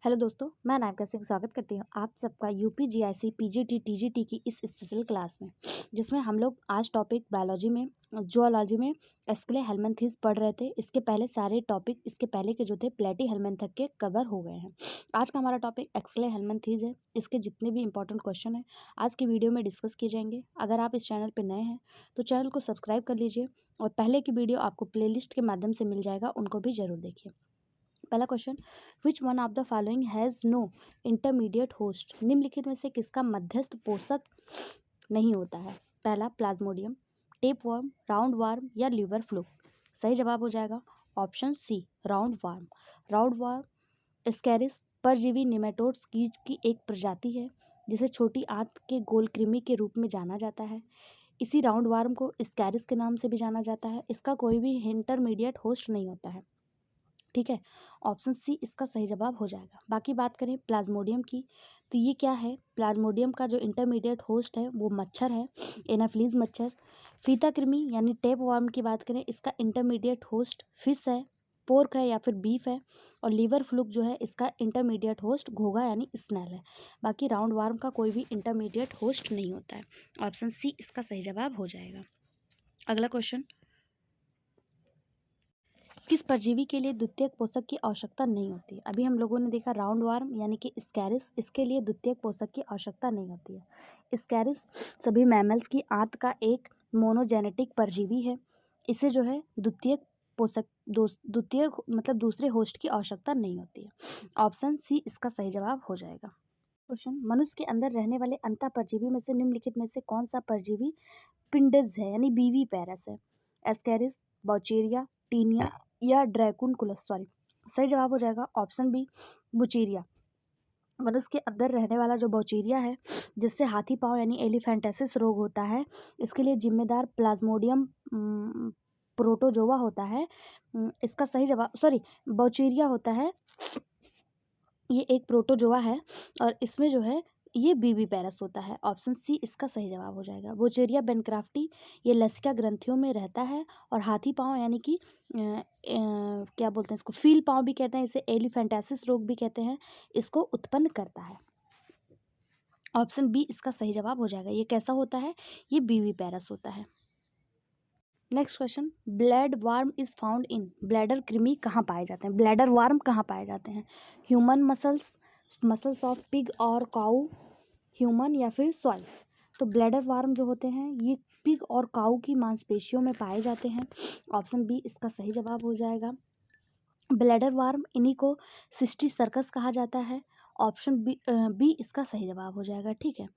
Hello दोस्तों, मैं अनामिका सिंह स्वागत करती हूँ आप सबका यूपी जीआईसी पीजीटी टीजीटी की इस स्पेशल क्लास में, जिसमें हम लोग आज टॉपिक बायोलॉजी में जूलॉजी में एस्केले हेलमनथीस पढ़ रहे थे। इसके पहले सारे टॉपिक इसके पहले के जो थे प्लेटी हेलमनथक के कवर हो गए हैं। आज का हमारा टॉपिक एक्सले हेलमनथीस है। इसके जितने भी इंपॉर्टेंट क्वेश्चन हैं आज की वीडियो में डिस्कस किए जाएंगे। अगर आप इस चैनल पर नए हैं तो चैनल को सब्सक्राइब कर लीजिए और पहले की वीडियो आपको प्लेलिस्ट के माध्यम से मिल जाएगा, उनको भी जरूर देखिए। पहला question, which one of the following has no intermediate host. निम्नलिखित में से किसका मध्यस्थ पोषक नहीं होता है? पहला plasmodium, tapeworm, roundworm या लीवर फ्लूक। सही जवाब हो जाएगा option C roundworm. Roundworm ascaris परजीवी निमेटोड्स कीट की एक प्रजाति है जिसे छोटी आंत के गोल कृमि के रूप में जाना जाता है। इसी राउंड वार्म को एस्केरिस के नाम से भी जाना जाता है। इसका कोई भी इंटरमीडिएट होस्ट नहीं होता है। ठीक है, ऑप्शन सी इसका सही जवाब हो जाएगा। बाकी बात करें प्लाज्मोडियम की, तो ये क्या है? प्लाज्मोडियम का जो इंटरमीडिएट होस्ट है वो मच्छर है, एनाफ्लीज मच्छर। फीता कृमि यानी टेप वार्म की बात करें, इसका इंटरमीडिएट होस्ट फिश है, पोर्क है या फिर बीफ है। और लीवर फ्लूक जो है इसका इंटरमीडिएट होस्ट घोंघा यानी स्नेल है। बाकी राउंड वार्म का कोई भी इंटरमीडिएट होस्ट नहीं होता है। ऑप्शन सी इसका सही जवाब हो जाएगा। अगला क्वेश्चन, किस परजीवी के लिए द्वितीयक पोषक की आवश्यकता नहीं होती? अभी हम लोगों ने देखा राउंड वार्म यानी कि स्कैरिस, इसके लिए द्वितीयक पोषक की आवश्यकता नहीं होती है। स्कैरिस सभी मैमल्स की आंत का एक मोनोजेनेटिक परजीवी है। इसे जो है द्वितीयक पोषक द्वितीयक मतलब दूसरे होस्ट की आवश्यकता नहीं होती है। ऑप्शन सी इसका सही जवाब हो जाएगा। क्वेश्चन, मनुष्य के अंदर रहने वाले अंतः परजीवी में से निम्नलिखित में से कौन सा परजीवी पिंडज है यानी बीवी पैरस है? एस्केरिस, बाउचेरिया, टीनिया या ड्रैकुनकुलस। सॉरी, सही जवाब हो जाएगा ऑप्शन बी बुचेरिया। मनुष्य के अंदर रहने वाला जो बाउचेरिया है, जिससे हाथी पाँव यानी एलिफेंटेसिस रोग होता है, इसके लिए जिम्मेदार प्लाज्मोडियम प्रोटोजोआ होता है। इसका सही जवाब बाउचेरिया होता है, ये एक प्रोटोजोआ है और इसमें जो है ये बीबी पैरस होता है। ऑप्शन सी इसका सही जवाब हो जाएगा। बोचेरिया बेनक्राफ्टी ये लसिका ग्रंथियों में रहता है और हाथी पाँव यानी कि क्या बोलते हैं इसको, फील पाँव भी कहते हैं, इसे एलिफेंटासिस रोग भी कहते हैं, इसको उत्पन्न करता है। ऑप्शन बी इसका सही जवाब हो जाएगा। ये कैसा होता है? ये बीबी पैरस होता है। Next question, blade warm is found in. Bladder कृमि कहाँ पाए जाते हैं? ब्लैडर वार्म कहाँ पाए जाते हैं? ह्यूमन मसल्स ऑफ पिग और काऊ, ह्यूमन या फिर सॉइल। तो ब्लैडर वार्म जो होते हैं ये पिग और काऊ की मांसपेशियों में पाए जाते हैं। ऑप्शन बी इसका सही जवाब हो जाएगा। ब्लैडर वार्म इन्हीं को सिस्टी सर्कस कहा जाता है। ऑप्शन बी इसका सही जवाब हो जाएगा। ठीक है,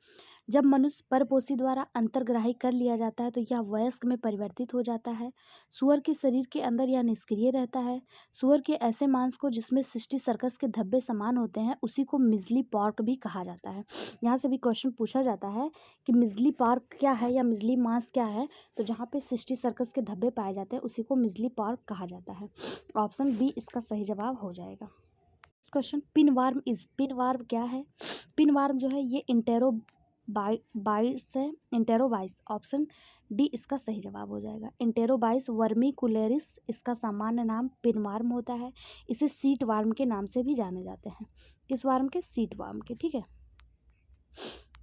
जब मनुष्य परपोषी द्वारा अंतर्ग्राही कर लिया जाता है तो यह वयस्क में परिवर्तित हो जाता है। सूअर के शरीर के अंदर यह निष्क्रिय रहता है। सूअर के ऐसे मांस को जिसमें सिस्टी सर्कस के धब्बे समान होते हैं उसी को मिजली पॉर्क भी कहा जाता है। यहाँ से भी क्वेश्चन पूछा जाता है कि मिजली पॉर्क क्या है या मिजली मांस क्या है, तो जहाँ पे सिस्टी सर्कस के धब्बे पाए जाते हैं उसी को मिजली पॉर्क कहा जाता है। ऑप्शन बी इसका सही जवाब हो जाएगा। क्वेश्चन, पिनवार्म क्या है? पिनवार्म जो है ये बाइट्स है, इंटेरोबाइस। ऑप्शन डी इसका सही जवाब हो जाएगा। इंटेरोबाइस वर्मिकुलेरिस इसका सामान्य नाम पिनवार्म होता है। इसे सीट वार्म के नाम से भी जाने जाते हैं। किस वार्म के? सीट वार्म के। ठीक है,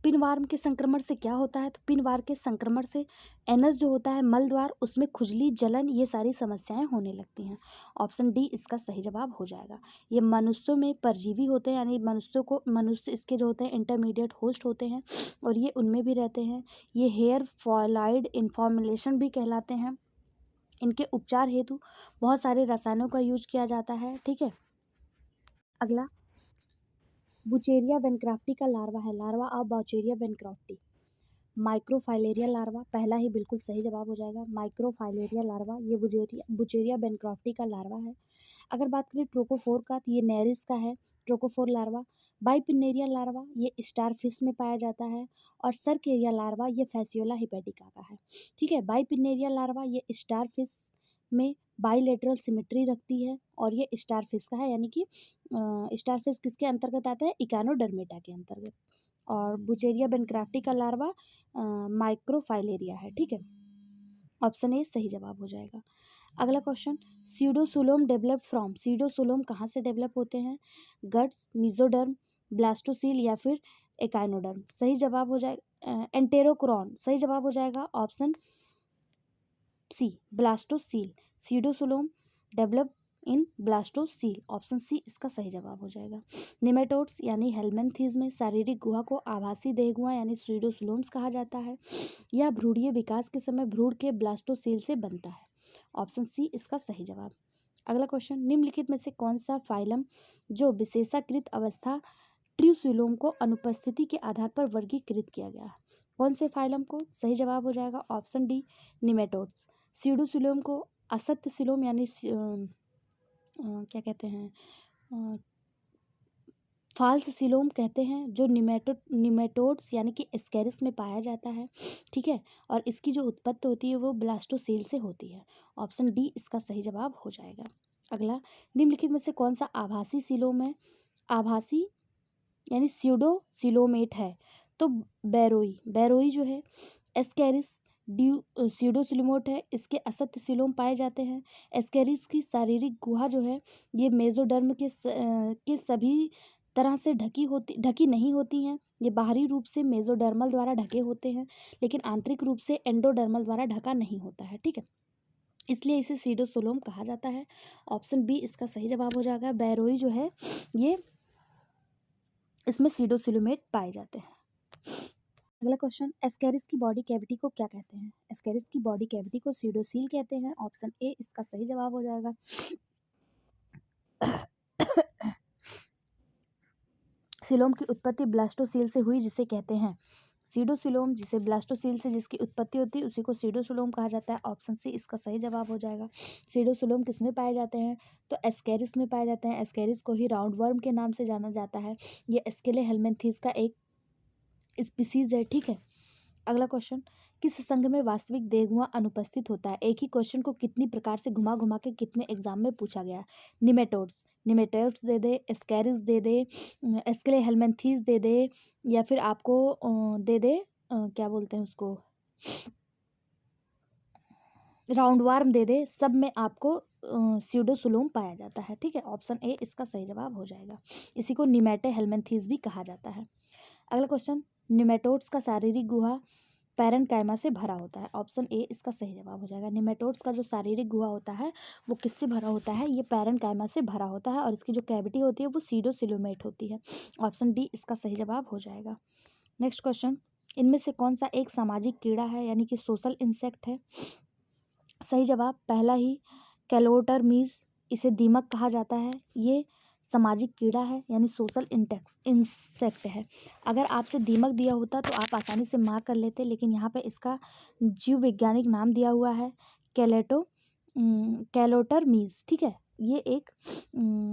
पिनवार्म के संक्रमण से क्या होता है? तो पिनवार्म के संक्रमण से एनस जो होता है मल द्वार, उसमें खुजली, जलन, ये सारी समस्याएं होने लगती हैं। ऑप्शन डी इसका सही जवाब हो जाएगा। ये मनुष्यों में परजीवी होते हैं, यानी मनुष्य इसके जो होते हैं इंटरमीडिएट होस्ट होते हैं और ये उनमें भी रहते हैं। ये हेयर फॉलाइड इन्फॉर्मेशन भी कहलाते हैं। इनके उपचार हेतु बहुत सारे रसायनों का यूज किया जाता है। ठीक है, अगला बुचेरिया बेनक्राफ्टी का लार्वा है। लार्वा ऑफ बाउचेरिया बेनक्राफ्टी माइक्रोफाइलेरिया लार्वा, पहला ही बिल्कुल सही जवाब हो जाएगा। माइक्रोफाइलेरिया लार्वा ये बुचेरिया बेनक्राफ्टी का लार्वा है। अगर बात करें ट्रोकोफोर का, तो ये नेरिस का है ट्रोकोफोर लार्वा। बाइपिनेरिया लार्वा ये स्टारफिश में पाया जाता है और सर्केरिया लार्वा ये फैसियोला हिपेटिका का है। ठीक है, बाइपिनेरिया लार्वा ये स्टारफिश में बाइलेटरल सिमेट्री रखती है और ये स्टारफिश का है, यानी कि स्टारफिश किसके अंतर्गत आता है? इकानोडर्मेटा के अंतर्गत। और बुचेरिया बेनक्राफ्टी का लार्वा माइक्रोफाइलेरिया है। ठीक है, ऑप्शन ए सही जवाब हो जाएगा। अगला क्वेश्चन, सीडोसुलोम डेवलप फ्रॉम, सीडोसुलोम कहाँ से डेवलप होते हैं? गट्स, मीजोडर्म, ब्लास्टोसील या फिर एकाइनोडर्म? सही जवाब हो जाएगा एंटेरोक्रोन, सही जवाब हो जाएगा option C blastocoel. Pseudocoelom develop in blastocoel, option C इसका सही जवाब हो जाएगा। निमेटोड्स यानी हेलमिंथेस में शारीरिक गुहा को आभासी देह गुहा यानी सीडोसुलोम्स कहा जाता है। यह भ्रूणीय विकास के समय भ्रूण के ब्लास्टोसील से बनता है, ऑप्शन सी इसका सही जवाब। अगला क्वेश्चन, निम्नलिखित में से कौन सा फाइलम जो विशेषाकृत अवस्था ट्रूसिलोम को अनुपस्थिति के आधार पर वर्गीकृत किया गया है? कौन से फाइलम को? सही जवाब हो जाएगा ऑप्शन डी निमेटोड्स। सीडोसिलोम को असत्य सिलोम यानी क्या कहते हैं फाल्स सिलोम कहते हैं, जो निमेटोड्स यानी कि एस्केरिस में पाया जाता है, ठीक है। और इसकी जो उत्पत्ति होती है वो ब्लास्टोसील से होती है, ऑप्शन डी इसका सही जवाब हो जाएगा। अगला, निम्नलिखित में से कौन सा आभासी सिलोम है? आभासी यानी स्यूडो सिलोमेट है, तो बैरोई जो है एस्केरिस ड्यू स्यूडोसिलोमेट है, इसके असत्य सिलोम पाए जाते हैं। एस्केरिस की शारीरिक गुहा जो है ये मेसोडर्म के सभी तरह से ढकी नहीं होती हैं। ये बाहरी रूप से मेसोडर्मल द्वारा ढके होते हैं, लेकिन आंतरिक रूप से एंडोडर्मल द्वारा ढका नहीं होता है, ठीक है। इसलिए इसे सीडोसोलोम कहा जाता है, ऑप्शन बी इसका सही जवाब हो जाएगा। बैरोई जो है ये इसमें सीडोसिलोमेट पाए जाते हैं। अगला क्वेश्चन, एस्केरिस की बॉडी कैविटी को क्या कहते हैं? एस्केरिस की बॉडी कैविटी को सीडोसील कहते हैं, ऑप्शन ए इसका सही जवाब हो जाएगा। सिलोम की उत्पत्ति ब्लास्टोसील से हुई जिसे कहते हैं सीडोसिलोम, जिसे ब्लास्टोसील से जिसकी उत्पत्ति होती है उसी को सीडोसिलोम कहा जाता है, ऑप्शन सी इसका सही जवाब हो जाएगा। सीडोसिलोम किस में पाए जाते हैं? तो एस्केरिस में पाए जाते हैं। एस्केरिस को ही राउंड वर्म के नाम से जाना जाता है। ये एस्केले हेलमिंथेस का एक स्पीसीज है, ठीक है। अगला क्वेश्चन, किस संघ में वास्तविक देहगुआ अनुपस्थित होता है? एक ही क्वेश्चन को कितनी प्रकार से घुमा घुमा के कितने एग्जाम में पूछा गया? निमेटोड्स दे दे, एस्केरिस दे दे, एस्केले हेलमिंथेस दे दे, या फिर आपको दे दे क्या बोलते हैं उसको राउंड वार्म दे दे, सब में आपको स्यूडोसुलोम पाया जाता है, ठीक है। ऑप्शन ए इसका सही जवाब हो जाएगा। इसी को निमेटे हेलमिंथेस भी कहा जाता है। अगला क्वेश्चन, निमेटोड्स का शारीरिक गुहा पैरेन्काइमा से भरा होता है, ऑप्शन ए इसका सही जवाब हो जाएगा। निमेटोड्स का जो शारीरिक गुहा होता है वो किससे भरा होता है? ये पैरेन्काइमा से भरा होता है, और इसकी जो कैविटी होती है वो सीडोसिलोमेट होती है, ऑप्शन डी इसका सही जवाब हो जाएगा। नेक्स्ट क्वेश्चन, इनमें से कौन सा एक सामाजिक कीड़ा है यानी कि सोशल इंसेक्ट है? सही जवाब पहला ही कैलोटरमीज, इसे दीमक कहा जाता है। ये सामाजिक कीड़ा है यानी सोशल इंसेक्ट है। अगर आपसे दीमक दिया होता तो आप आसानी से मार्क कर लेते, लेकिन यहाँ पे इसका जीव वैज्ञानिक नाम दिया हुआ है कैलोटरमीज, ठीक है। ये एक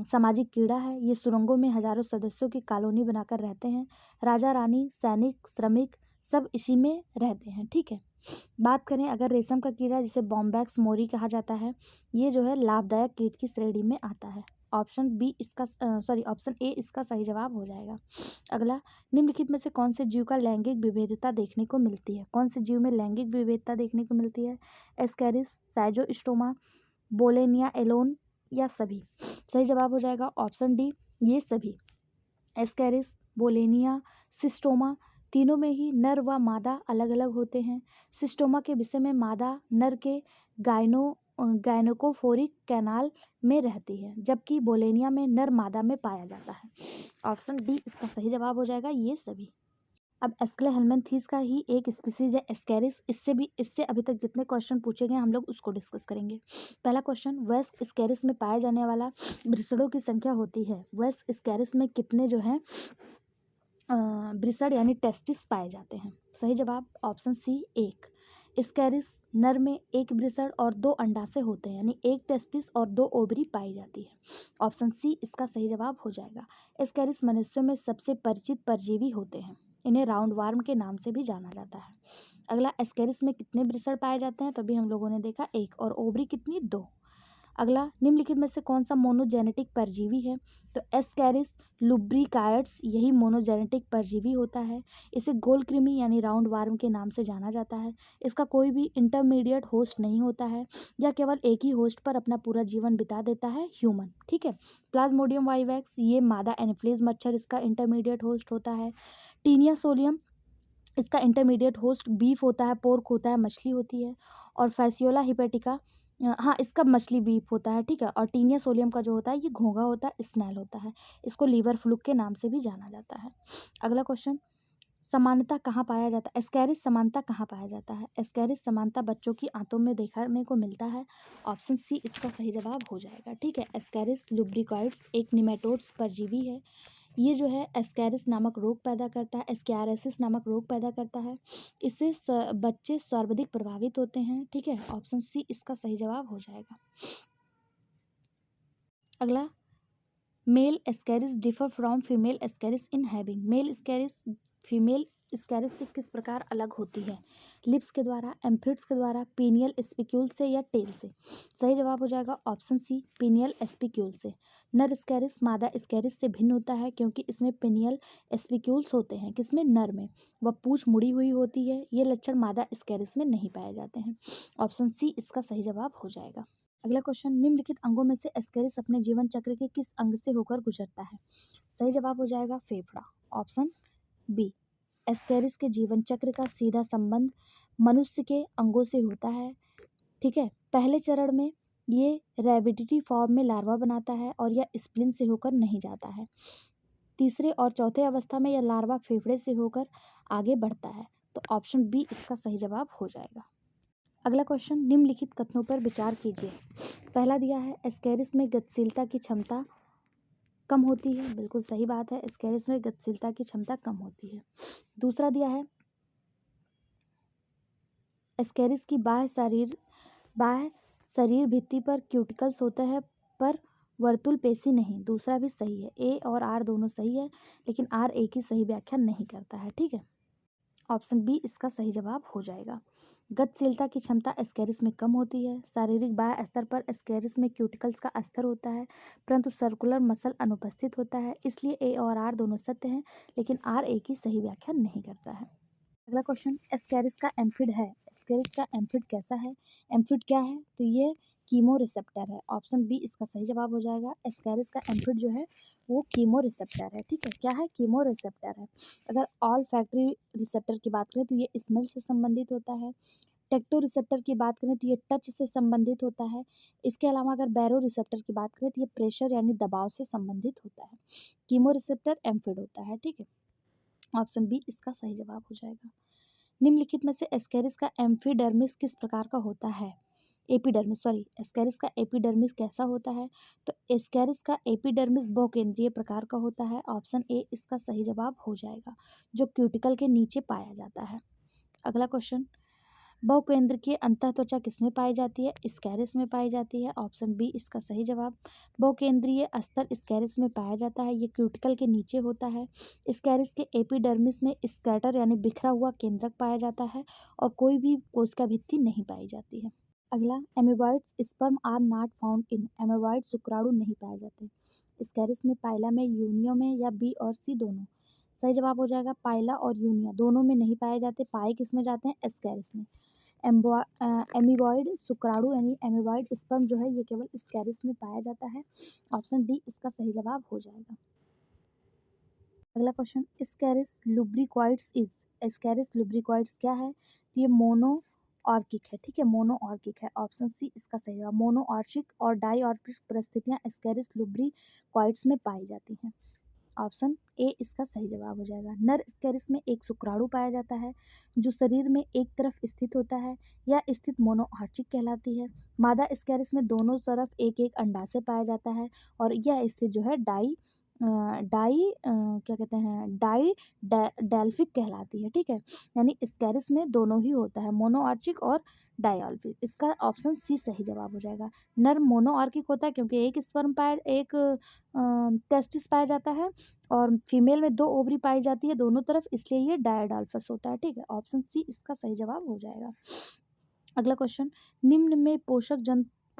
सामाजिक कीड़ा है। ये सुरंगों में हजारों सदस्यों की कॉलोनी बनाकर रहते हैं। राजा रानी, सैनिक, श्रमिक सब इसी में रहते हैं, ठीक है। बात करें अगर रेशम का कीड़ा, जिसे बॉम्बैक्स मोरी कहा जाता है, ये जो है लाभदायक कीट की श्रेणी में आता है, ऑप्शन ऑप्शन ए इसका सही जवाब हो जाएगा। अगला, निम्नलिखित में से कौन से जीव का लैंगिक विविधता देखने को मिलती है? कौन से जीव में लैंगिक विविधता देखने को मिलती है? एस्केरिस, साइजोस्टोमा, बोलेनिया एलोन या सभी? सही जवाब हो जाएगा ऑप्शन डी ये सभी। एस्केरिस, बोलेनिया, सिस्टोमा, तीनों में ही नर व मादा अलग अलग होते हैं। सिस्टोमा के विषय में मादा नर के गायनोकोफोरिक कैनाल में रहती है, जबकि बोलेनिया में नर मादा में पाया जाता है, ऑप्शन डी इसका सही जवाब हो जाएगा ये सभी। अब एस्केले हेलमिंथेस का ही एक स्पीसीज है एस्केरिस। इससे अभी तक जितने क्वेश्चन पूछे गए हम लोग उसको डिस्कस करेंगे। पहला क्वेश्चन, वेस्ट स्कैरिस में पाए जाने वाला ब्रिसड़ों की संख्या होती है। वेस्ट स्कैरिस में कितने जो हैं ब्रिसड यानी टेस्टिस पाए जाते हैं? सही जवाब ऑप्शन सी एक। स्कैरिस नर में एक ब्रिसड और 2 अंडाशय होते हैं, यानी एक टेस्टिस और 2 ओवरी पाई जाती है, ऑप्शन सी इसका सही जवाब हो जाएगा। स्कैरिस मनुष्यों में सबसे परिचित परजीवी होते हैं। इन्हें राउंड वार्म के नाम से भी जाना जाता है। अगला, एस्केरिस में कितने ब्रिसड पाए जाते हैं? तो अभी हम लोगों ने देखा एक, और ओवरी कितनी? 2। अगला, निम्नलिखित में से कौन सा मोनोजेनेटिक परजीवी है? तो एस्कैरिस लुब्रिकायड्स यही मोनोजेनेटिक परजीवी होता है। इसे गोल कृमि यानी राउंड वार्म के नाम से जाना जाता है। इसका कोई भी इंटरमीडिएट होस्ट नहीं होता है। यह केवल एक ही होस्ट पर अपना पूरा जीवन बिता देता है, ह्यूमन। ठीक है। प्लाज्मोडियम वाइवैक्स ये मादा एनोफ्लिस मच्छर इसका इंटरमीडिएट होस्ट होता है। टीनिया सोलियम इसका इंटरमीडिएट होस्ट बीफ होता है, पोर्क होता है, मछली होती है। और फैसियोला हिपेटिका हाँ, इसका मछली बीफ होता है। ठीक है। और टीनिया सोलियम का जो होता है ये घोंघा होता है, स्नैल होता है। इसको लीवर फ्लूक के नाम से भी जाना जाता है। अगला क्वेश्चन, समानता कहाँ पाया जाता है? एस्कैरिस समानता कहाँ पाया जाता है? एस्कैरिस समानता बच्चों की आंतों में देखने को मिलता है। ऑप्शन सी इसका सही जवाब हो जाएगा। ठीक है। एस्कैरिस लुब्रिकॉइड्स एक निमेटोड्स परजीवी है। ये जो है एस्कैरिस नामक रोग पैदा करता है, एस्कैरिसिस नामक रोग पैदा करता है। इससे बच्चे सर्वाधिक प्रभावित होते हैं। ठीक है। ऑप्शन सी इसका सही जवाब हो जाएगा। अगला, male ascaris differ from female ascaris in having. Male ascaris female ascaris से किस प्रकार अलग होती है? लिप्स के द्वारा, एम्फिड्स के द्वारा, पीनियल स्पिक्यूल से या टेल से? सही जवाब हो जाएगा ऑप्शन सी पीनियल स्पिक्यूल से। नर एस्कैरिस मादा एस्कैरिस से भिन्न होता है क्योंकि इसमें पिनियल स्पिक्यूल्स होते हैं। किसमें? नर में। वह पूंछ मुड़ी हुई होती है। ये लक्षण मादा एस्कैरिस में नहीं पाए जाते हैं। ऑप्शन सी इसका सही जवाब हो जाएगा। अगला क्वेश्चन, निम्नलिखित अंगों में से एस्कैरिस अपने जीवन चक्र के किस अंग से होकर गुजरता है? सही जवाब हो जाएगा फेफड़ा। Option B. एस्कैरिस के जीवन चक्र का सीधा संबंध मनुष्य के अंगों से होता है। ठीक है। पहले चरण में ये रैबिडिटी फॉर्म में लार्वा बनाता है और यह स्प्लिन से होकर नहीं जाता है। तीसरे और चौथे अवस्था में यह लार्वा फेफड़े से होकर आगे बढ़ता है। तो ऑप्शन बी इसका सही जवाब हो जाएगा। अगला क्वेश्चन, निम्नलिखित कथनों पर विचार कीजिए। पहला दिया है एस्कैरिस में गतिशीलता की क्षमता कम होती है। बिल्कुल सही बात है, एस्कैरिस में गतिशीलता की क्षमता कम होती है। दूसरा दिया है एस्कैरिस की बाह्य शरीर भित्ति पर क्यूटिकल्स होते हैं पर वर्तुल पेशी नहीं। दूसरा भी सही है। ए और आर दोनों सही है, लेकिन आर ए की सही व्याख्या नहीं करता है। ठीक है। ऑप्शन बी इसका सही जवाब हो जाएगा। गतिशीलता की क्षमता एस्कैरिस में कम होती है। शारीरिक बाह्य स्तर पर एस्कैरिस में क्यूटिकल्स का स्तर होता है, परंतु सर्कुलर मसल अनुपस्थित होता है। इसलिए ए और आर दोनों सत्य हैं, लेकिन आर ए की सही व्याख्या नहीं करता है। अगला क्वेश्चन, एस्कैरिस का एम्फिड है। एस्कैरिस का एम्फिड कैसा है? एम्फिड क्या है? तो ये कीमो रिसेप्टर है। ऑप्शन बी इसका सही जवाब हो जाएगा। एस्कैरिस का एम्फिड जो है वो कीमो रिसेप्टर है। ठीक है। क्या है? कीमो रिसेप्टर है। अगर ऑल फैक्ट्री रिसेप्टर की बात करें तो ये स्मेल से संबंधित होता है। टेक्टो रिसेप्टर की बात करें तो ये टच से संबंधित होता है। इसके अलावा अगर बैरो रिसेप्टर की बात करें तो ये प्रेशर यानी दबाव से संबंधित होता है। कीमो रिसेप्टर एम्फिड होता है। ठीक है। ऑप्शन बी इसका सही जवाब हो जाएगा। निम्नलिखित में से एस्कैरिस का एम्फिडर्मिस किस प्रकार का होता है? एस्कैरिस का एपिडर्मिस कैसा होता है? तो एस्कैरिस का एपिडर्मिस बहुकेंद्रीय प्रकार का होता है। ऑप्शन ए इसका सही जवाब हो जाएगा, जो क्यूटिकल के नीचे पाया जाता है। अगला क्वेश्चन, बहुकेंद्र की अंतःत्वचा किसमें पाई जाती है? स्कैरिस में पाई जाती है। ऑप्शन बी इसका सही जवाब। बहुकेंद्रीय अस्तर स्कैरिस में पाया जाता है। ये क्यूटिकल के नीचे होता है। स्कैरिस के एपिडर्मिस में स्कैटर यानी बिखरा हुआ केंद्रक पाया जाता है और कोई भी कोशिका भित्ति नहीं पाई जाती है। अगला, amoeboids sperm are not found in. Amoeboid शुक्राणु नहीं पाए जाते स्कैरिस में, पाइला में, यूनियो में, या बी और सी दोनों? सही जवाब हो जाएगा पाइला और यूनिया दोनों में नहीं पाए जाते। पाए किस में जाते हैं? एस्कैरिस में। एमीबॉइड शुक्राणु यानी एमीबॉइड स्पर्म जो है ये केवल स्कैरिस में पाया जाता है। ऑप्शन डी इसका सही जवाब हो जाएगा। अगला क्वेश्चन, स्कैरिस लुब्रिकॉइड्स इज। स्कैरिस लुब्रिकॉइड्स क्या है? तो ये मोनो ऑर्किक है। ठीक है। मोनो ऑर्किक है। ऑप्शन सी इसका सही जवाब। मोनो ऑर्किक और डाई ऑर्किक परिस्थितियां स्कैरिस लुब्रिकॉइड्स में पाई जाती हैं। ऑप्शन ए इसका सही जवाब हो जाएगा। नर स्कैरिस में एक शुक्राणु पाया जाता है जो शरीर में एक तरफ स्थित होता है। यह स्थित मोनोआर्चिक कहलाती है। मादा स्कैरिस में दोनों तरफ एक एक अंडाशय पाया जाता है और यह स्थित जो है क्या कहते हैं डाई डेल्फिक कहलाती है। ठीक है। यानी स्कैरिस में दोनों ही होता है, मोनोआर्चिक और डायऑल्फिक। इसका ऑप्शन सी सही जवाब हो जाएगा। नर मोनोआर्किक होता है क्योंकि एक टेस्टिस पाया जाता है और फीमेल में 2 ओवरी पाई जाती है दोनों तरफ, इसलिए ये डायडाल्फस होता है। ठीक है। ऑप्शन सी इसका सही जवाब हो जाएगा। अगला क्वेश्चन, निम्न में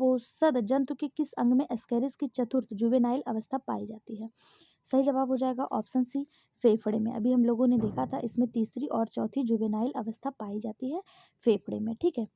पोषद जंतु के किस अंग में एस्केरिस की चतुर्थ जुवेनाइल अवस्था पाई जाती है? सही जवाब हो जाएगा ऑप्शन सी, फेफड़े में। अभी हम लोगों ने देखा था इसमें तीसरी और चौथी जुवेनाइल अवस्था पाई जाती है फेफड़े में, ठीक है।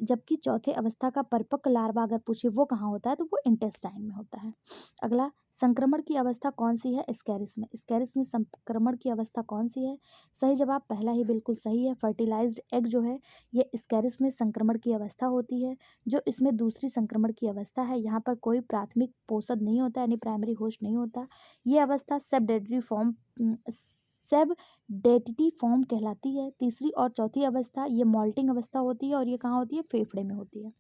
जबकि चौथे अवस्था का परिपक्व लार्वा अगर पूछे वो कहाँ होता है तो वो इंटेस्टाइन में होता है। अगला, संक्रमण की अवस्था कौन सी है स्कैरिस में? स्कैरिस में संक्रमण की अवस्था कौन सी है? सही जवाब पहला ही बिल्कुल सही है। फर्टिलाइज्ड एग जो है ये स्कैरिस में संक्रमण की अवस्था होती है। जो इसमें दूसरी संक्रमण की अवस्था है, यहाँ पर कोई प्राथमिक पोषक नहीं होता यानी प्राइमरी होस्ट नहीं होता। ये अवस्था सेबडेटिटी फॉर्म कहलाती है। तीसरी और चौथी अवस्था ये मॉल्टिंग अवस्था होती है और ये कहाँ होती है? फेफड़े में होती है।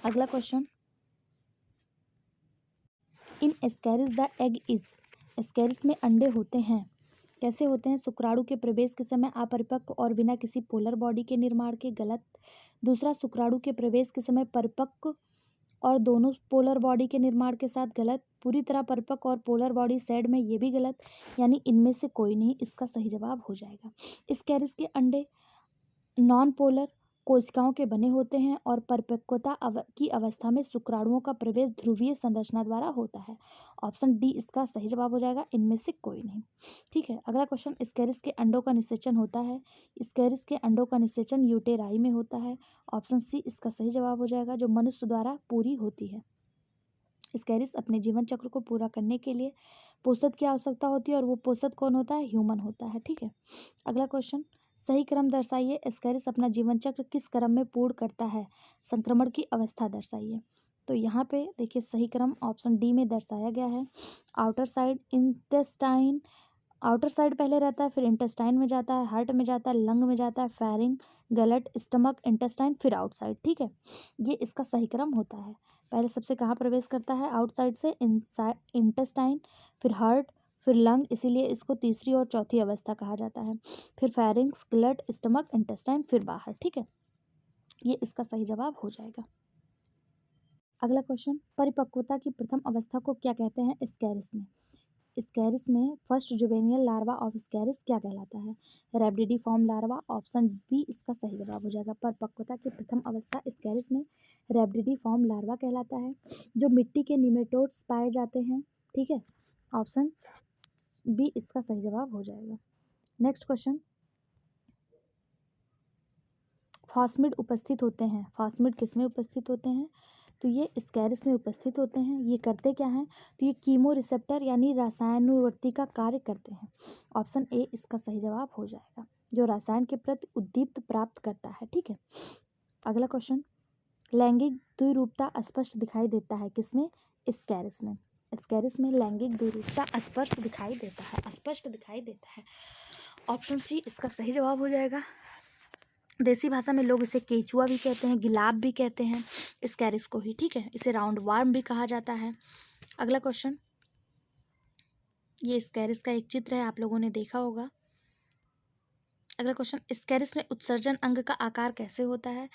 अगला question, in Ascaris the egg is, Ascaris में अंडे होते हैं, कैसे होते हैं? शुक्राणु के प्रवेश के समय अपरिपक्व और बिना किसी पोलर बॉडी के निर्माण के, गलत। दूसरा, शुक्राणु के प्रवेश के समय परिपक्व और दोनों पोलर बॉडी के निर्माण के साथ, गलत। पूरी तरह परिपक्व और पोलर बॉडी सेड में, ये भी गलत। यानी इनमें से कोई नहीं इसका सही जवाब हो जाएगा। स्कैरिस के अंडे नॉन पोलर कोशिकाओं के बने होते हैं और परिपक्वता की अवस्था में शुक्राणुओं का प्रवेश ध्रुवीय संरचना द्वारा होता है। ऑप्शन डी इसका सही जवाब हो जाएगा, इनमें से कोई नहीं, ठीक है। अगला क्वेश्चन, स्कैरिस के अंडों का निषेचन होता है, स्कैरिस के अंडों का निषेचन यूटेराई में होता है। ऑप्शन सी इसका सही जवाब हो जाएगा, जो मनुष्य द्वारा पूरी होती है। स्कैरिस अपने जीवन चक्र को पूरा करने के लिए पोषक की आवश्यकता होती है और वो पोषक कौन होता है? ह्यूमन होता है, ठीक है। अगला क्वेश्चन, सही क्रम दर्शाइए। एस्कैरिस अपना जीवन चक्र किस क्रम में पूर्ण करता है? संक्रमण की अवस्था दर्शाइए। तो यहाँ पे देखिए सही क्रम ऑप्शन डी में दर्शाया गया है। Outer side intestine, outer side पहले रहता है, फिर इंटेस्टाइन में जाता है, हार्ट में जाता है, लंग में जाता है, फेरिंग, गलट, स्टमक, इंटेस्टाइन, फिर आउटसाइड, ठीक है। ये इसका सही क्रम होता है। पहले सबसे कहाँ प्रवेश करता है? आउटसाइड से इंटेस्टाइन, फिर हार्ट, फिर लंग, इसीलिए इसको तीसरी और चौथी अवस्था कहा जाता है। फिर फेरिंग्स, गलट, स्टमक, इंटेस्टाइन, फिर बाहर, ठीक है। ये इसका सही जवाब हो जाएगा। अगला क्वेश्चन, परिपक्वता की प्रथम अवस्था को क्या कहते हैं स्कैरिस में? स्कैरिस में फर्स्ट जुवेनियल लार्वा ऑफ स्कैरिस क्या कहलाता है? रैबिडिफॉर्म लार्वा। ऑप्शन बी इसका सही जवाब हो जाएगा। परिपक्वता की प्रथम अवस्था स्कैरिस में रैबिडिफॉर्म लार्वा कहलाता है, जो मिट्टी के निमेटोड्स पाए जाते हैं, ठीक है। ऑप्शन बी इसका सही जवाब हो जाएगा। नेक्स्ट क्वेश्चन, फॉस्मिड उपस्थित होते हैं, फॉस्मिड किस में उपस्थित होते हैं? तो ये स्कैरिस में उपस्थित होते हैं। ये करते क्या हैं? तो ये कीमो रिसेप्टर यानी रसायनुवर्ती का कार्य करते हैं। ऑप्शन ए इसका सही जवाब हो जाएगा, जो रसायन के प्रति उद्दीप्त प्राप्त करता है, ठीक है। अगला क्वेश्चन, लैंगिक द्विरूपता स्पष्ट दिखाई देता है किसमें? स्कैरिस में। स्कैरिस में लैंगिक द्विरूपता स्पष्ट दिखाई देता है, स्पष्ट दिखाई देता है। ऑप्शन सी इसका सही जवाब हो जाएगा। देसी भाषा में लोग इसे केचुआ भी कहते हैं, गिलाब भी कहते हैं स्कैरिस को ही, ठीक है। इसे राउंड वार्म भी कहा जाता है। अगला क्वेश्चन, ये स्कैरिस का एक चित्र है, आप लोगों ने देखा होगा। अगला क्वेश्चन, स्कैरिस में उत्सर्जन अंग का आकार कैसे होता है?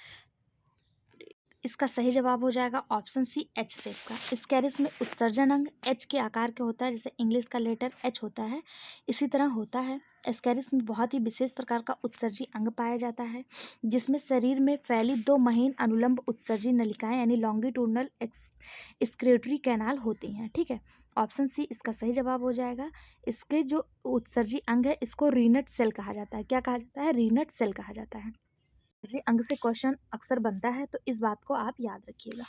इसका सही जवाब हो जाएगा ऑप्शन सी एच शेप का। स्कैरिस में उत्सर्जन अंग एच के आकार के होता है, जैसे इंग्लिश का लेटर एच होता है इसी तरह होता है। स्कैरिस में बहुत ही विशेष प्रकार का उत्सर्जी अंग पाया जाता है, जिसमें शरीर में फैली दो महीन अनुलंब उत्सर्जी नलिकाएं यानी लॉन्गिट्यूडनल एक्सक्रीटरी कैनाल होती हैं, ठीक है। ऑप्शन सी इसका सही जवाब हो जाएगा। इसके जो उत्सर्जी अंग है इसको रीनट सेल कहा जाता है। क्या कहा जाता है? रीनट सेल कहा जाता है। अंग से क्वेश्चन अक्सर बनता है, तो इस बात को आप याद रखिएगा।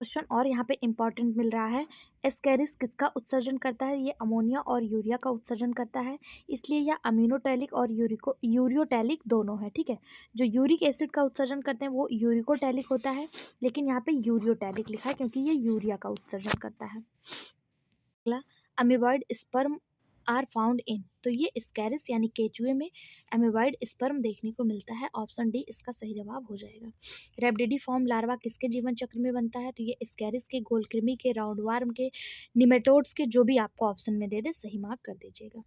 क्वेश्चन और यहाँ पे इंपॉर्टेंट मिल रहा है, एस्कैरिस किसका उत्सर्जन करता है? ये अमोनिया और यूरिया का उत्सर्जन करता है, इसलिए यह अमीनोटैलिक और यूरियोटैलिक दोनों है, ठीक है। जो यूरिक एसिड का उत्सर्जन करते हैं वो यूरिकोटैलिक होता है, लेकिन यहाँ पे यूरियोटैलिक लिखा है क्योंकि ये यूरिया का उत्सर्जन करता है। अगला, amoeboid sperm are found in, तो ये स्कैरिस यानी केचुए में अमीबॉइड स्पर्म देखने को मिलता है। ऑप्शन डी इसका सही जवाब हो जाएगा। रैबिडिफॉर्म लार्वा किसके जीवन चक्र में बनता है? तो ये स्कैरिस के, गोलकृमि के, राउंडवार्म के, निमेटोड्स के, जो भी आपको ऑप्शन में दे दे सही मार्क कर दीजिएगा।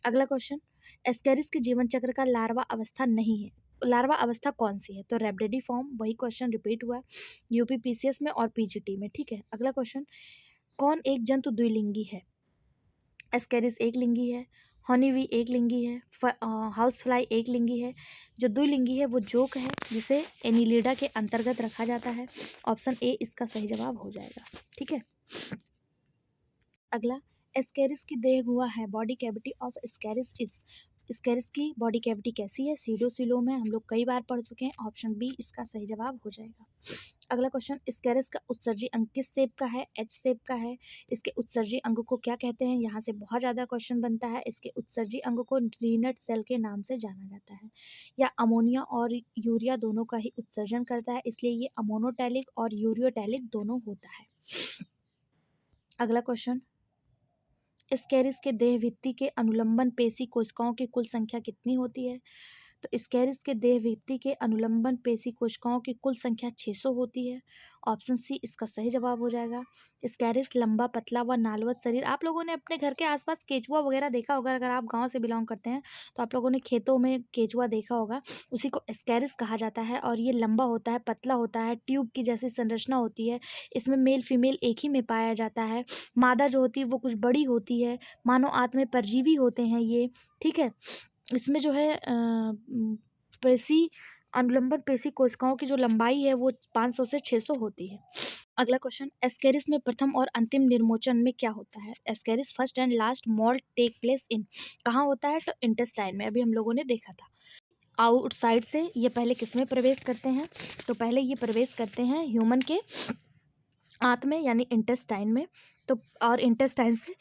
अगला क्वेश्चन, स्कैरिस के जीवन चक्र का लार्वा अवस्था नहीं है, लार्वा अवस्था कौन सी है? तो रैबिडिफॉर्म, वही क्वेश्चन रिपीट हुआ यूपीपीसीएस में और पीजीटी में, ठीक है। अगला क्वेश्चन, कौन एक जंतु द्विलिंगी है? एस्कैरिस एक लिंगी है, हनी बी एक लिंगी है, हाउस फ्लाई एक लिंगी है, जो द्विलिंगी है वो जोक है जिसे एनिलिडा के अंतर्गत रखा जाता है। ऑप्शन ए इसका सही जवाब हो जाएगा। ठीक है, अगला, एस्केरिस की देह गुहा है, body cavity of Ascaris is. Ascaris की बॉडी कैविटी कैसी है? सीडोसिलोम है, हम लोग कई बार पढ़ चुके हैं। ऑप्शन बी इसका सही जवाब हो जाएगा। अगला क्वेश्चन, स्कैरस का उत्सर्जी अंग किस शेप का है? एच शेप का है। इसके उत्सर्जी अंग को क्या कहते हैं? यहाँ से बहुत ज़्यादा क्वेश्चन बनता है। इसके उत्सर्जी अंग को रीनट सेल के नाम से जाना जाता है। या अमोनिया और यूरिया दोनों का ही उत्सर्जन करता है, इसलिए ये अमोनोटैलिक और यूरियोटैलिक दोनों होता है। अगला क्वेश्चन, स्कैरिस के देह भित्ति के अनुलंबन पेशी कोशिकाओं की कुल संख्या कितनी होती है? तो स्कैरिस के देह भित्ति के अनुलंबन पेशी कोशिकाओं की कुल संख्या 600 होती है। ऑप्शन सी इसका सही जवाब हो जाएगा। स्कैरिस लंबा, पतला व नालवत शरीर। आप लोगों ने अपने घर के आसपास केचुआ वगैरह देखा होगा, अगर आप गांव से बिलोंग करते हैं तो आप लोगों ने खेतों में केचुआ देखा होगा। उसी को स्कैरिस कहा जाता है और ये लंबा होता है, पतला होता है, ट्यूब की जैसी संरचना होती है। इसमें मेल फीमेल एक ही में पाया जाता है। मादा जो होती है वो कुछ बड़ी होती है, मानव आंत में परजीवी होते हैं ये। ठीक है, इसमें जो है पेशी अनुलंबन पेशी कोशिकाओं की जो लंबाई है वो 500 से 600 होती है। अगला क्वेश्चन, एस्केरिस में प्रथम और अंतिम निर्मोचन में क्या होता है? Ascaris first and last molt take place in, कहाँ होता है? तो इंटेस्टाइन में, अभी हम लोगों ने देखा था। आउटसाइड से ये पहले किस में प्रवेश करते हैं? तो पहले ये प्रवेश करते हैं ह्यूमन के आंत में यानी इंटेस्टाइन में। तो और इंटेस्टाइन से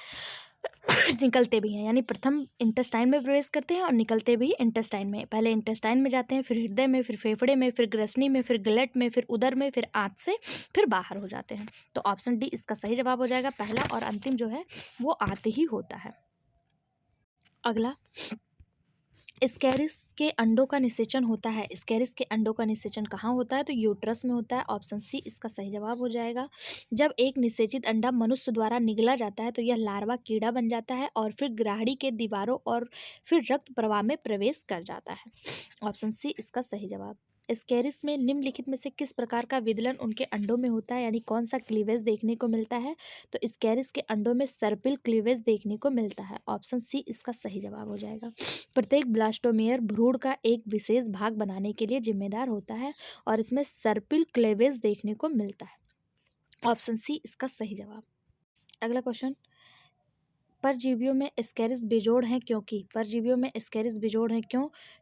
निकलते भी हैं, यानी प्रथम इंटेस्टाइन में प्रवेश करते हैं और निकलते भी इंटेस्टाइन में। पहले इंटेस्टाइन में जाते हैं, फिर हृदय में, फिर फेफड़े में, फिर ग्रसनी में, फिर गलट में, फिर उदर में, फिर आंत से फिर बाहर हो जाते हैं। तो ऑप्शन डी इसका सही जवाब हो जाएगा। पहला और अंतिम जो है वो आंत ही होता है। अगला, स्कैरिस के अंडों का निषेचन होता है। स्कैरिस के अंडों का निषेचन कहाँ होता है? तो यूट्रस में होता है। ऑप्शन सी इसका सही जवाब हो जाएगा। जब एक निषेचित अंडा मनुष्य द्वारा निगला जाता है तो यह लार्वा कीड़ा बन जाता है और फिर ग्राहड़ी के दीवारों और फिर रक्त प्रवाह में प्रवेश कर जाता है। ऑप्शन सी इसका सही जवाब। स्कैरिस में निम्नलिखित में से किस प्रकार का विदलन उनके अंडों में होता है, यानी कौन सा क्लीवेज देखने को मिलता है? तो स्कैरिस के अंडों में सर्पिल क्लीवेज देखने को मिलता है। ऑप्शन सी इसका सही जवाब हो जाएगा। प्रत्येक ब्लास्टोमेयर भ्रूण का एक विशेष भाग बनाने के लिए जिम्मेदार होता है और इसमें सर्पिल क्लेवेज देखने को मिलता है। ऑप्शन सी इसका सही जवाब। अगला क्वेश्चन, परजीवियों में स्कैरिस बेजोड़ हैं क्योंकि? परजीवियों में स्कैरिस बेजोड़ हैं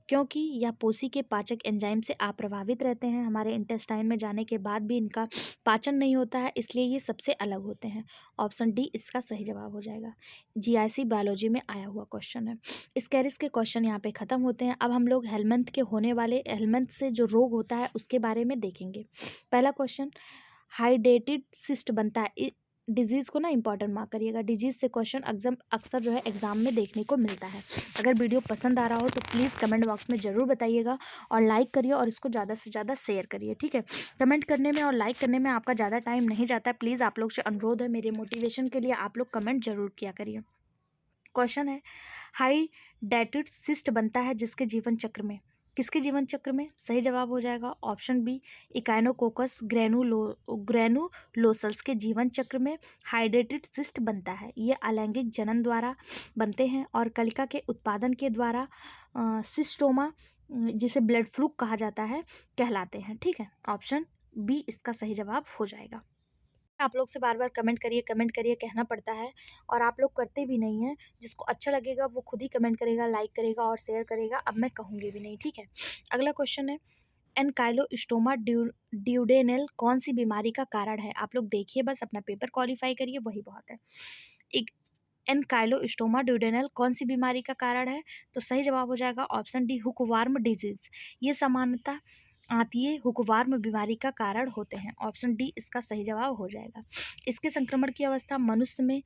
क्योंकि यह पोषी के पाचक एंजाइम से अप्रभावित रहते हैं। हमारे इंटेस्टाइन में जाने के बाद भी इनका पाचन नहीं होता है, इसलिए ये सबसे अलग होते हैं। ऑप्शन डी इसका सही जवाब हो जाएगा। जीआईसी बायोलॉजी में आया हुआ क्वेश्चन है। स्कैरिस के क्वेश्चन यहाँ पे खत्म होते हैं। अब हम लोग हेलमेंथ के होने वाले, हेलमेंथ से जो रोग होता है उसके बारे में देखेंगे। पहला क्वेश्चन, हाइडेटेड सिस्ट बनता है। डिजीज़ को ना इंपॉर्टेंट मार्क करिएगा। डिजीज़ से क्वेश्चन अक्सर जो है एग्जाम में देखने को मिलता है। अगर वीडियो पसंद आ रहा हो तो प्लीज़ कमेंट बॉक्स में ज़रूर बताइएगा और लाइक करिए और इसको ज़्यादा से ज़्यादा शेयर करिए। ठीक है, कमेंट करने में और लाइक करने में आपका ज़्यादा टाइम नहीं जाता है। प्लीज़ आप लोग से अनुरोध है, मेरे मोटिवेशन के लिए आप लोग कमेंट जरूर किया करिए। क्वेश्चन है, हाइडेटेड सिस्ट बनता है जिसके जीवन चक्र में, किसके जीवन चक्र में? सही जवाब हो जाएगा ऑप्शन बी, इकाइनोकोकस ग्रैनुलोसल्स के जीवन चक्र में हाइड्रेटेड सिस्ट बनता है। ये अलैंगिक जनन द्वारा बनते हैं और कलिका के उत्पादन के द्वारा सिस्टोमा, जिसे ब्लड फ्लूक कहा जाता है, कहलाते हैं। ठीक है, ऑप्शन बी इसका सही जवाब हो जाएगा। आप लोग से बार बार कमेंट करिए कहना पड़ता है और आप लोग करते भी नहीं हैं। जिसको अच्छा लगेगा वो खुद ही कमेंट करेगा, लाइक करेगा और शेयर करेगा। अब मैं कहूँगी भी नहीं। ठीक है, अगला क्वेश्चन है, एनकाइलोस्टोमा ड्यूडेनल कौन सी बीमारी का कारण है? आप लोग देखिए, बस अपना पेपर क्वालिफाई करिए, वही बहुत है। एक एनकाइलोस्टोमा ड्यूडेनल कौन सी बीमारी का कारण है? तो सही जवाब हो जाएगा ऑप्शन डी, हुकवार्म डिजीज। ये सामान्यतः आंतीय हुकवार्म बीमारी का कारण होते हैं। ऑप्शन डी इसका सही जवाब हो जाएगा। इसके संक्रमण की अवस्था मनुष्य में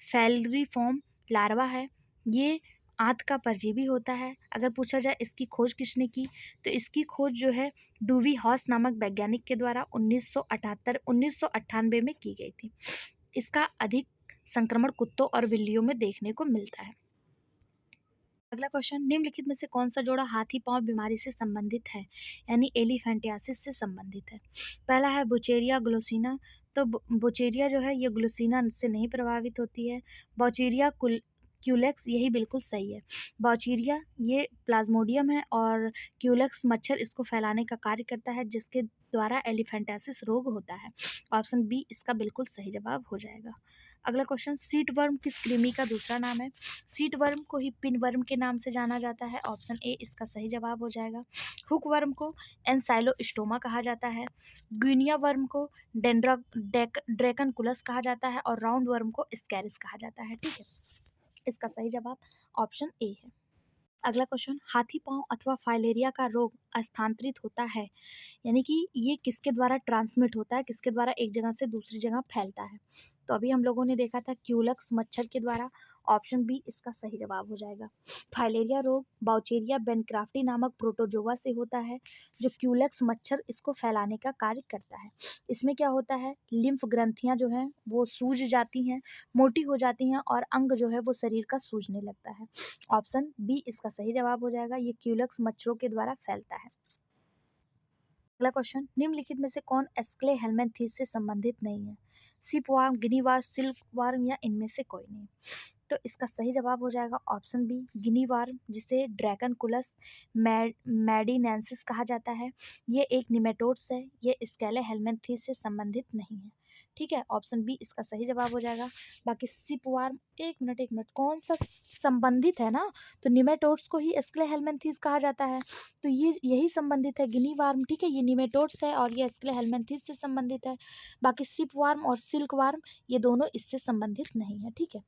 फैलरीफॉर्म लार्वा है। ये आंत का परजीवी होता है। अगर पूछा जाए इसकी खोज किसने की, तो इसकी खोज जो है डूवी हॉस नामक वैज्ञानिक के द्वारा 1998 में की गई थी। इसका अधिक संक्रमण कुत्तों और बिल्लियों में देखने को मिलता है। अगला क्वेश्चन, निम्नलिखित में से कौन सा जोड़ा हाथी पांव बीमारी से संबंधित है, यानी एलिफेंटियासिस से संबंधित है? पहला है बुचेरिया ग्लोसिना। तो बुचेरिया जो है ये ग्लोसिना से नहीं प्रभावित होती है। बौचेरिया क्यूलेक्स, यही बिल्कुल सही है। बाउचीरिया ये प्लाज्मोडियम है और क्यूलेक्स मच्छर इसको फैलाने का कार्य करता है जिसके द्वारा एलिफेंटासिस रोग होता है। ऑप्शन बी इसका बिल्कुल सही जवाब हो जाएगा। अगला क्वेश्चन, सीट वर्म किस कृमि का दूसरा नाम है? सीट वर्म को ही पिन वर्म के नाम से जाना जाता है। ऑप्शन ए इसका सही जवाब हो जाएगा। हुक वर्म को एनसाइलोस्टोमा कहा जाता है। ग्विनिया वर्म को ड्रैकनकुलस कहा जाता है और राउंड वर्म को स्कैरिस कहा जाता है। ठीक है, इसका सही जवाब ऑप्शन ए है। अगला क्वेश्चन, हाथी पांव अथवा फाइलेरिया का रोग स्थानांतरित होता है, यानी कि ये किसके द्वारा ट्रांसमिट होता है, किसके द्वारा एक जगह से दूसरी जगह फैलता है? तो अभी हम लोगों ने देखा था क्यूलक्स मच्छर के द्वारा। ऑप्शन बी इसका सही जवाब हो जाएगा। फाइलेरिया रोग बाउचेरिया बेनक्राफ्टी नामक प्रोटोजोआ से होता है, जो क्यूलक्स मच्छर इसको फैलाने का कार्य करता है। इसमें क्या होता है, लिम्फ ग्रंथियां जो हैं वो सूज जाती हैं, मोटी हो जाती हैं और अंग जो है वो शरीर का सूजने लगता है। ऑप्शन बी इसका सही जवाब हो जाएगा। ये क्यूलक्स मच्छरों के द्वारा फैलता है। अगला क्वेश्चन, निम्नलिखित में से कौन एस्क्ले हेलमेंथीस से संबंधित नहीं है? सिपवार्म, गिनीवार्म, सिल्कवार्म या इनमें से कोई नहीं? तो इसका सही जवाब हो जाएगा ऑप्शन बी गिनीवार्म, जिसे ड्रैगनकुलस मैडिनेंसिस कहा जाता है। ये एक निमेटोड्स है, ये स्केले हेलमेंथीस से संबंधित नहीं है। ठीक है, ऑप्शन बी इसका सही जवाब हो जाएगा। बाकी सिपवार्म, एक मिनट कौन सा संबंधित है ना, तो निमेटोड्स को ही स्केले हेलमेंथीस कहा जाता है, तो ये यही संबंधित है गिनी वार्म। ठीक है, ये निमेटोड्स है और ये स्केले हेलमेंथीस से संबंधित है। बाकी सिप वार्म और सिल्क वार्म ये दोनों इससे संबंधित नहीं है। ठीक है,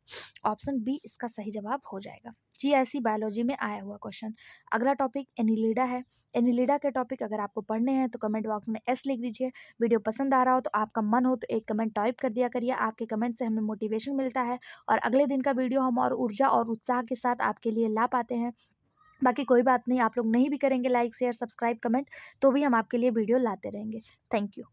ऑप्शन बी इसका सही जवाब हो जाएगा। जीआईसी बायोलॉजी में आया हुआ क्वेश्चन। अगला टॉपिक एनिलिडा है। एनिलिडा के टॉपिक अगर आपको पढ़ने हैं तो कमेंट बॉक्स में एस लिख दीजिए। वीडियो पसंद आ रहा हो तो आपका मन हो तो एक कमेंट टाइप कर दिया करिए, आपके कमेंट से हमें मोटिवेशन मिलता है और अगले दिन का वीडियो हम और ऊर्जा और उत्साह के साथ आपके लिए ला पाते हैं। बाकी कोई बात नहीं, आप लोग नहीं भी करेंगे लाइक शेयर सब्सक्राइब कमेंट तो भी हम आपके लिए वीडियो लाते रहेंगे। Thank you.